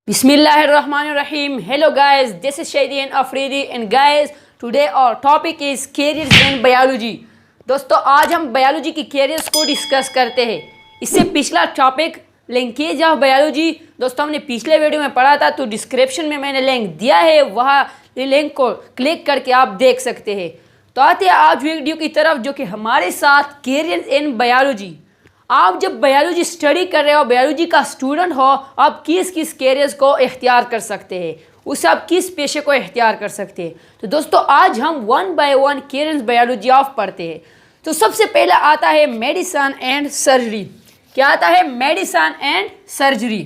Bismillahirrahmanirrahim. Hello guys, this is Shahideen Afridi and guys, today our topic is careers in biology. दोस्तों आज हम biology की carriers को discuss करते हैं। इससे पिछला टॉपिक लिंकेज ऑफ बायोलॉजी दोस्तों हमने पिछले वीडियो में पढ़ा था, तो डिस्क्रिप्शन में मैंने लिंक दिया है, वहाँ लिंक को क्लिक करके आप देख सकते हैं। तो आते हैं आज वीडियो की तरफ, जो कि हमारे साथ कैरियर्स इन बायोलॉजी। आप जब बायोलॉजी स्टडी कर रहे हो, बायोलॉजी का स्टूडेंट हो, आप किस किस कैरियर्स को इख्तियार कर सकते हैं, उससे आप किस पेशे को इख्तियार कर सकते हैं। तो दोस्तों आज हम one by one carriers biology of पढ़ते हैं। तो सबसे पहला आता है मेडिसिन एंड सर्जरी। क्या आता है? Medicine and surgery.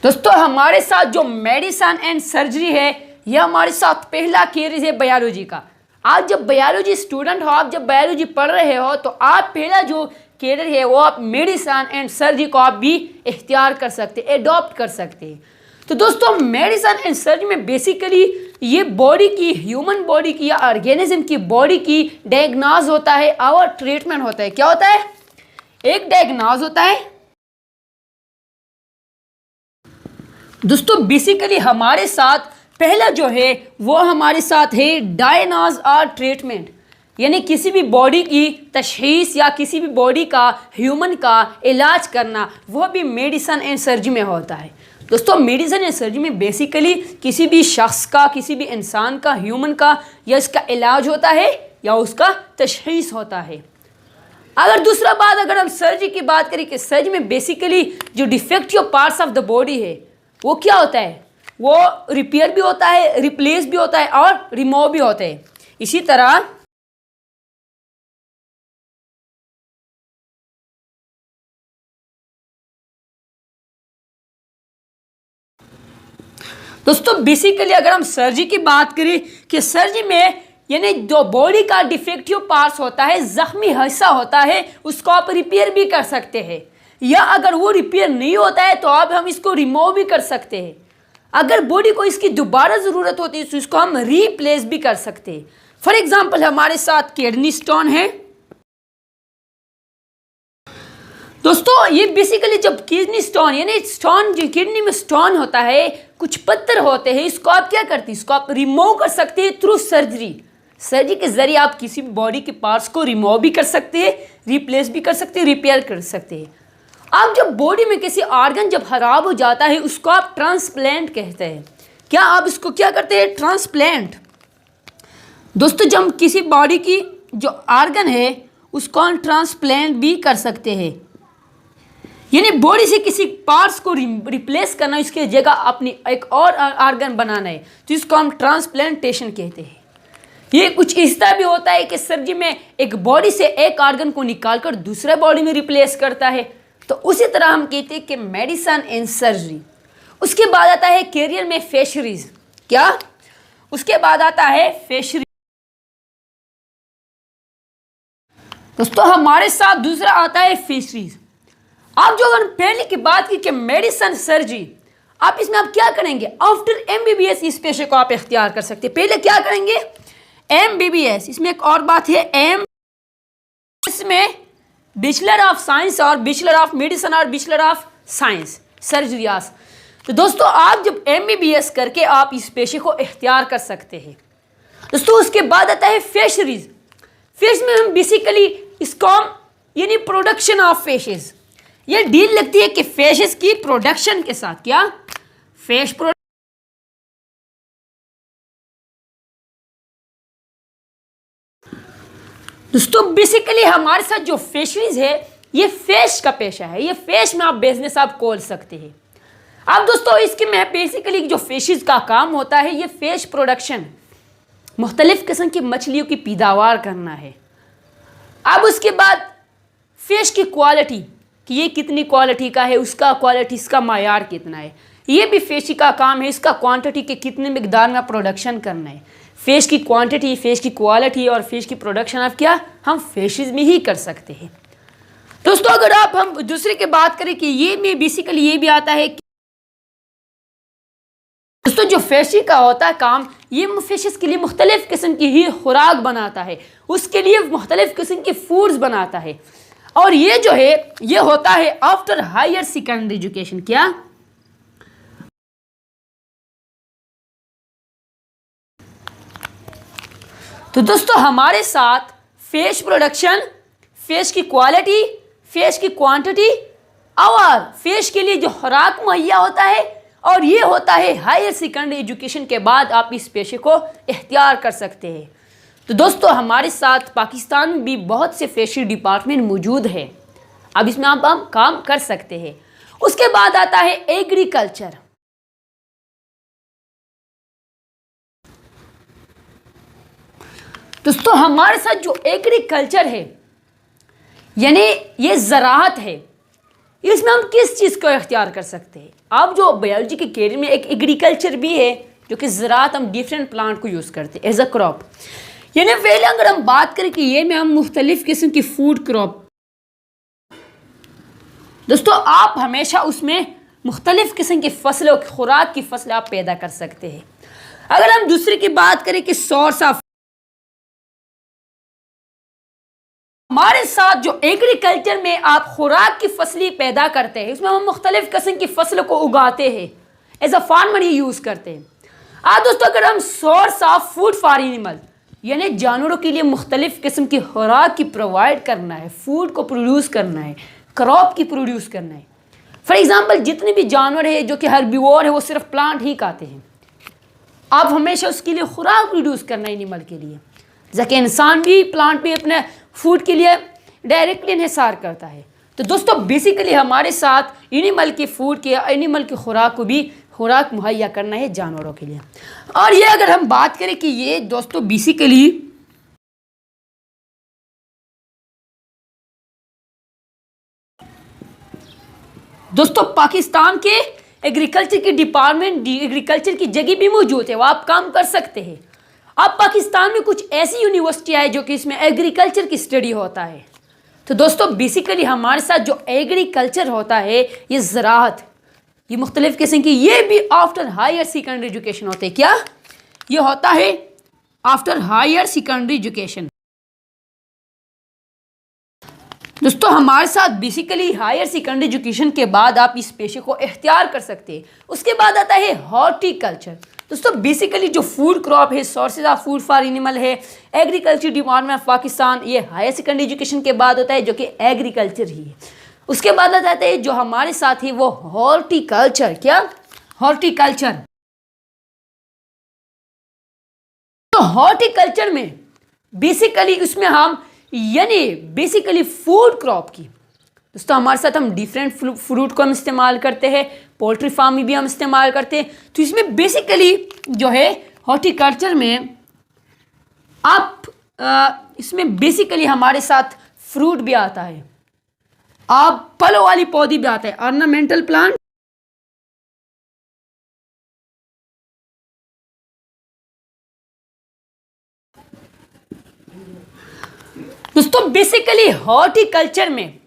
दोस्तों हमारे साथ जो मेडिसिन एंड सर्जरी है, यह हमारे साथ पहला कैरियर है बायोलॉजी का। आप जब बायोलॉजी स्टूडेंट हो, आप जब बायोलॉजी पढ़ रहे हो, तो आप पहला जो कैरियर है वो आप मेडिसिन एंड सर्जरी को आप भी इख्तियार कर सकते हैं, एडॉप्ट कर सकते हैं। तो दोस्तों मेडिसिन एंड सर्जरी में बेसिकली ये बॉडी की, ह्यूमन बॉडी की या ऑर्गेनिज्म की बॉडी की डायग्नोज होता है और ट्रीटमेंट होता है। क्या होता है? एक डायग्नोज होता है। दोस्तों बेसिकली हमारे साथ पहला जो है वो हमारे साथ है डायग्नोज और ट्रीटमेंट, यानी किसी भी बॉडी की तशखीस या किसी भी बॉडी का, ह्यूमन का इलाज करना, वह भी मेडिसिन एंड सर्जरी में होता है। दोस्तों मेडिसिन एंड सर्जरी में बेसिकली किसी भी शख्स का, किसी भी इंसान का, ह्यूमन का, या इसका इलाज होता है या उसका तशखीस होता है। अगर दूसरा बात, अगर हम सर्जरी की बात करें कि सर्जरी में बेसिकली जो defective parts of the body है वो क्या होता है? वो रिपेयर भी होता है, रिप्लेस भी होता है और रिमूव भी होता है। इसी तरह दोस्तों बेसिकली अगर हम सर्जरी की बात करें कि सर्जरी में यानी जो बॉडी का डिफेक्टिव पार्ट्स होता है, जख्मी हिस्सा होता है, उसको आप रिपेयर भी कर सकते हैं, या अगर वो रिपेयर नहीं होता है तो आप हम इसको रिमूव भी कर सकते हैं। अगर बॉडी को इसकी दोबारा ज़रूरत होती है तो इसको हम रिप्लेस भी कर सकते हैं। फॉर एग्जांपल हमारे साथ किडनी स्टोन है। दोस्तों ये बेसिकली जब किडनी स्टोन, यानी स्टोन, जो किडनी में स्टोन होता है, कुछ पत्थर होते हैं, इसको आप क्या करते हैं? इसको आप रिमूव कर सकते हैं थ्रू सर्जरी। सर्जरी के जरिए आप किसी भी बॉडी के पार्ट्स को रिमूव भी कर सकते हैं, रिप्लेस भी कर सकते हैं, रिपेयर कर सकते हैं। आप जब बॉडी में किसी ऑर्गन जब खराब हो जाता है, उसको आप ट्रांसप्लांट कहते हैं। क्या आप इसको क्या करते हैं? ट्रांसप्लांट। दोस्तों जब हम किसी बॉडी की जो ऑर्गन है उसको हम ट्रांसप्लांट भी कर सकते हैं, यानी बॉडी से किसी पार्ट्स को रिप्लेस करना, इसकी जगह अपनी एक और ऑर्गन बनाना है, तो इसको हम ट्रांसप्लांटेशन कहते हैं। ये कुछ इस तरह भी होता है कि सर्जरी में एक बॉडी से एक ऑर्गन को निकालकर दूसरे बॉडी में रिप्लेस करता है, तो उसी तरह हम कहते हैं कि मेडिसिन एंड सर्जरी। उसके बाद आता है कैरियर में फिशरीज। क्या? उसके बाद आता है फिशरी। दोस्तों हमारे साथ दूसरा आता है फिशरीज। आप जो अगर पहले की बात की कि मेडिसिन सर्जरी, आप इसमें आप क्या करेंगे? आफ्टर एमबीबीएस इस पेशे को आप इख्तियार कर सकते हैं। पहले क्या करेंगे? एमबीबीएस। इसमें एक और बात है, एम इसमें बैचलर ऑफ साइंस और बैचलर ऑफ मेडिसिन और बैचलर ऑफ साइंस सर्जरीज। तो दोस्तों आप जब एमबीबीएस करके आप इस पेशे को इख्तियार कर सकते हैं। दोस्तों उसके बाद आता है फिशरीज। फिश में हम बेसिकली इसको यानी प्रोडक्शन ऑफ फिशेस, ये डील लगती है कि फिशेस की प्रोडक्शन के साथ। क्या? Fish production. दोस्तों बेसिकली हमारे साथ जो फिशरीज है ये फिश का पेशा है, ये फिश में आप बिजनेस आप खोल सकते हैं। अब दोस्तों इसके में बेसिकली जो फिशेस का काम होता है, ये फिश प्रोडक्शन, मुख्तलिफ किस्म की मछलियों की पैदावार करना है। अब उसके बाद फिश की क्वालिटी, कि ये कितनी क्वालिटी का है, उसका क्वालिटी, इसका मायार कितना है, ये भी फिश का काम है। इसका क्वांटिटी के कितने मिकदार में प्रोडक्शन करना है, फिश की क्वांटिटी, फिश की क्वालिटी और फिश की प्रोडक्शन आप क्या हम फिशेस में ही कर सकते हैं। दोस्तों अगर आप हम दूसरे की बात करें कि ये में बेसिकली ये भी आता है कि दोस्तों जो फिश का होता है काम, ये फिशेस के लिए मुख्तलिफ किस्म की ही खुराक बनाता है, उसके लिए मुख्तलिफ किस्म की फूड्स बनाता है। और ये जो है ये होता है आफ्टर हायर सेकेंडरी एजुकेशन। क्या? तो दोस्तों हमारे साथ फिश प्रोडक्शन, फिश की क्वालिटी, फिश की क्वांटिटी और फिश के लिए जो खुराक मुहैया होता है, और ये होता है हायर सेकेंडरी एजुकेशन के बाद आप इस पेशे को इख्तियार कर सकते हैं। तो दोस्तों हमारे साथ पाकिस्तान में भी बहुत से फिशरी डिपार्टमेंट मौजूद है, अब इसमें आप हम काम कर सकते हैं। उसके बाद आता है एग्रीकल्चर। दोस्तों हमारे साथ जो एग्रीकल्चर है यानी ये ज़राअत है, इसमें हम किस चीज़ को इख्तियार कर सकते हैं। आप जो बायोलॉजी के कैरियर में एक एग्रीकल्चर भी है जो कि ज़राअत, हम डिफरेंट प्लांट को यूज़ करते हैं एज अ क्रॉप। यानी पहले अगर हम बात करें कि ये में हम मुख्तलिफ किस्म की फूड क्रॉप, दोस्तों आप हमेशा उसमें मुख्तलिफ किस्म की फसलों, खुराक की फसलें आप पैदा कर सकते हैं। अगर हम दूसरे की बात करें कि सोर्स ऑफ, हमारे साथ जो एग्रीकल्चर में आप खुराक की फसलें पैदा करते हैं, इसमें हम मुख्तलिफ किस्म की फसलों को उगाते हैं, एज अ फार्मर ये यूज़ करते हैं। दोस्तों अगर हम source of food for animal यानी जानवरों के लिए मुख्तलिफ किस्म की खुराक की प्रोवाइड करना है, फूड को प्रोड्यूस करना है, क्रॉप की प्रोड्यूस करना है। फॉर एग्जांपल जितने भी जानवर है जो कि हर्बीवोर है, वो सिर्फ प्लांट ही खाते हैं, आप हमेशा उसके लिए खुराक प्रोड्यूस करना है एनिमल के लिए। जबकि इंसान भी प्लांट पे अपने फूड के लिए डायरेक्टली इन्हिसार करता है। तो दोस्तों बेसिकली हमारे साथ एनिमल के फूड के, एनिमल की खुराक को भी खुराक मुहैया करना है जानवरों के लिए। और ये अगर हम बात करें कि ये दोस्तों बेसिकली दोस्तों पाकिस्तान के एग्रीकल्चर की डिपार्टमेंट, एग्रीकल्चर की जगह भी मौजूद है, वो आप काम कर सकते हैं। अब पाकिस्तान में कुछ ऐसी यूनिवर्सिटियाँ है जो कि इसमें एग्रीकल्चर की स्टडी होता है। तो दोस्तों बेसिकली हमारे साथ जो एग्रीकल्चर होता है, ये ज़राअत, ये मुख्तलिफ किस्म की, ये भी आफ्टर हायर सेकेंडरी एजुकेशन होते हैं। क्या? ये होता है आफ्टर हायर सेकेंडरी एजुकेशन। दोस्तों हमारे साथ बेसिकली हायर सेकेंडरी एजुकेशन के बाद आप इस पेशे को इख्तियार कर सकते हैं। उसके बाद आता है हॉर्टिकल्चर। दोस्तों बेसिकली जो फूड क्रॉप है, sources of food for animal है, एग्रीकल्चर डिपार्टमेंट ऑफ पाकिस्तान, ये हायर सेकेंडरी एजुकेशन के बाद होता है जो कि एग्रीकल्चर ही है। उसके बाद आ जाता है जो हमारे साथ है वो हॉर्टिकल्चर। क्या? हॉर्टिकल्चर। तो हॉर्टिकल्चर में बेसिकली उसमें हम यानी बेसिकली फूड क्रॉप की, दोस्तों हमारे साथ हम डिफरेंट फ्रूट को हम इस्तेमाल करते हैं, पोल्ट्री फार्म में भी हम इस्तेमाल करते हैं। तो इसमें बेसिकली जो है हॉर्टिकल्चर में आप इसमें बेसिकली हमारे साथ फ्रूट भी आता है, आप फलों वाली पौधी भी आता है, ऑर्नामेंटल प्लांट। दोस्तों बेसिकली हॉर्टिकल्चर में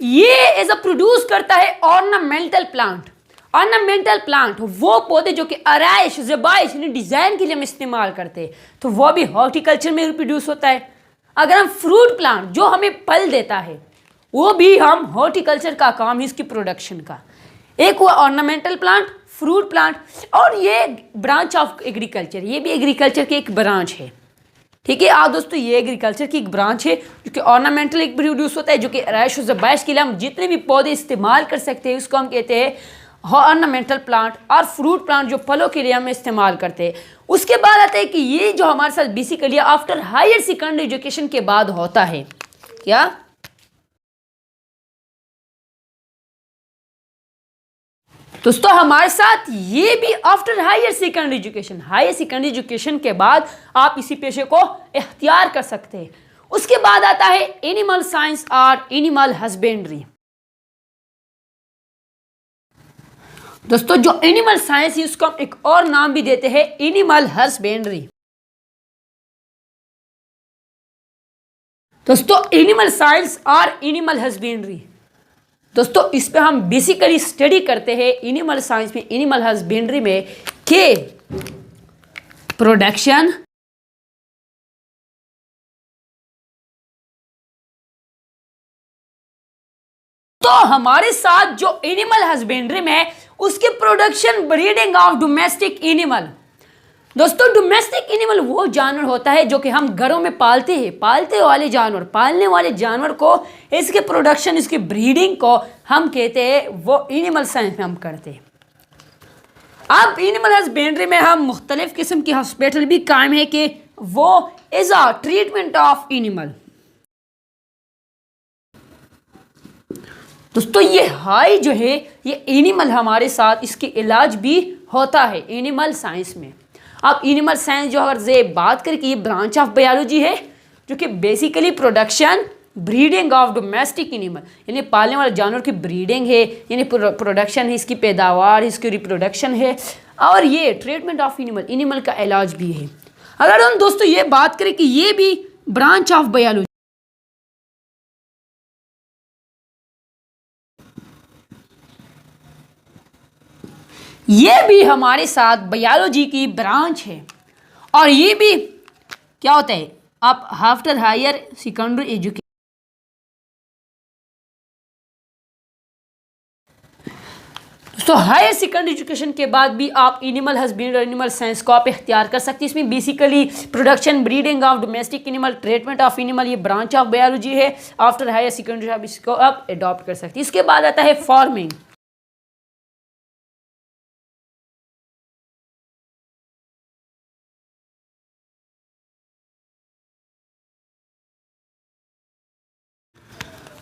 ये एज अ प्रोड्यूस करता है ऑर्नामेंटल प्लांट। ऑर्नामेंटल प्लांट वो पौधे जो कि आराइश, ज़बाइश यानी डिज़ाइन के लिए हम इस्तेमाल करते हैं, तो वो भी हॉर्टिकल्चर में प्रोड्यूस होता है। अगर हम फ्रूट प्लांट जो हमें फल देता है, वो भी हम हॉर्टिकल्चर का काम है इसकी प्रोडक्शन का। एक हुआ ऑर्नामेंटल प्लांट, फ्रूट प्लांट, और ये ब्रांच ऑफ एग्रीकल्चर, ये भी एग्रीकल्चर की एक ब्रांच है। ठीक है दोस्तों, ये एग्रीकल्चर की एक ब्रांच है जो कि ऑर्नामेंटल एक प्रोड्यूस होता है, जो कि आराइश और ज़बाइश के लिए हम जितने भी पौधे इस्तेमाल कर सकते हैं उसको हम कहते हैं ऑर्नामेंटल प्लांट, और फ्रूट प्लांट जो फलों के लिए हम इस्तेमाल करते हैं। उसके बाद आता है कि ये जो हमारे साथ basically after higher secondary education के बाद होता है। क्या? दोस्तों हमारे साथ ये भी after higher secondary education, higher secondary education के बाद आप इसी पेशे को इख्तियार कर सकते हैं। उसके बाद आता है एनिमल साइंस और एनिमल हस्बेंड्री। दोस्तों जो एनिमल साइंस है उसको हम एक और नाम भी देते हैं एनिमल हस्बेंड्री। दोस्तों एनिमल साइंस और एनिमल हस्बेंड्री, दोस्तों इस पे हम बेसिकली स्टडी करते हैं एनिमल साइंस में, एनिमल हस्बेंड्री में, के प्रोडक्शन, तो हमारे साथ जो एनिमल हस्बेंड्री में है उसके production breeding of domestic animal. दोस्तों डोमेस्टिक एनिमल वो जानवर होता है जो कि हम घरों में पालते हैं, पालते वाले जानवर, पालने वाले जानवर को इसके प्रोडक्शन, इसकी ब्रीडिंग को हम कहते हैं, वो एनिमल साइंस में हम करते हैं। अब एनिमल हस्बेंड्री में हम मुख्तलिफ किस्म की हॉस्पिटल भी कायम है कि वो as a treatment of animal. दोस्तों ये हाई जो है ये एनिमल हमारे साथ इसके इलाज भी होता है एनिमल साइंस में। अब एनिमल साइंस जो अगर से बात करें कि ये ब्रांच ऑफ बायोलॉजी है जो कि basically production breeding of domestic animal, यानी पालने वाले जानवर की ब्रीडिंग है, यानी प्रोडक्शन है, इसकी पैदावार, इसकी रिप्रोडक्शन है, और ये ट्रीटमेंट ऑफ एनिमल, एनिमल का इलाज भी है। अगर हम दोस्तों ये बात करें कि ये भी ब्रांच ऑफ बायोलॉजी, ये भी हमारे साथ बायोलॉजी की ब्रांच है, और ये भी क्या होता है आप आफ्टर हायर सेकेंडरी एजुकेशन, तो हायर सेकेंडरी एजुकेशन के बाद भी आप एनिमल हस्बेंड्री और एनिमल साइंस को आप इख्तियार कर सकते हैं। इसमें basically production breeding of domestic animal, treatment of animal, ये ब्रांच ऑफ बायोलॉजी है। आफ्टर हायर सेकेंडरी आप इसको आप अडॉप्ट कर सकते हैं। इसके बाद आता है फार्मिंग।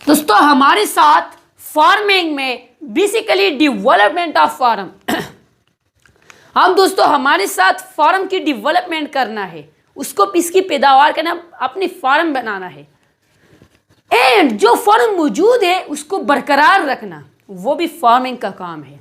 दोस्तों हमारे साथ फार्मिंग में बेसिकली डेवलपमेंट ऑफ फार्म, हम दोस्तों हमारे साथ फार्म की डेवलपमेंट करना है, उसको इसकी पैदावार करना, अपनी फार्म बनाना है, एंड जो फार्म मौजूद है उसको बरकरार रखना, वो भी फार्मिंग का काम है।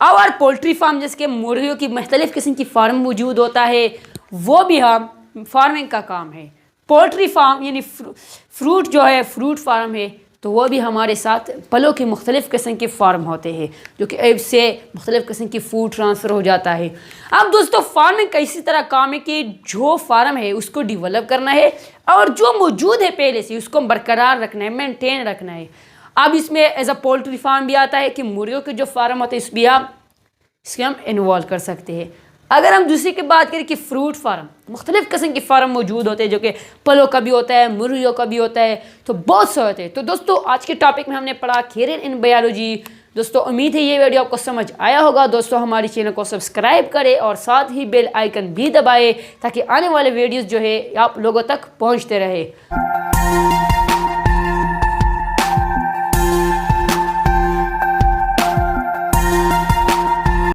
और पोल्ट्री फार्म जैसे मुर्गियों की मुख्तलिफ किस्म की फार्म मौजूद होता है, वो भी हम फार्मिंग का काम है। पोल्ट्री फार्म यानी फ्रूट जो है फ्रूट फार्म है, तो वो भी हमारे साथ फलों के मुख्तलिफ किस्म के फार्म होते हैं जो कि इससे मुख्तलिफ किस्म की फूड ट्रांसफ़र हो जाता है। अब दोस्तों फार्मिंग का इसी तरह काम है कि जो फार्म है उसको डेवलप करना है और जो मौजूद है पहले से उसको बरकरार रखना है, मेंटेन रखना है। अब इसमें एज अ पोल्ट्री फार्म भी आता है कि मुर्गियों के जो फार्म होते हैं इसमें आप इसके हम इन्वॉल्व कर सकते हैं। अगर हम दूसरी की बात करें कि फ्रूट फार्म, मुख्तलिफ किस्म के फार्म मौजूद होते हैं जो कि फलों का भी होता है, मुर्गियों का भी होता है, तो बहुत से होते हैं। तो दोस्तों आज के टॉपिक में हमने पढ़ा कैरियर इन बायोलॉजी। दोस्तों उम्मीद है ये वीडियो आपको समझ आया होगा। दोस्तों हमारे चैनल को सब्सक्राइब करें और साथ ही बेल आइकन भी दबाएं ताकि आने वाले वीडियोज़ जो है आप लोगों तक पहुँचते रहे।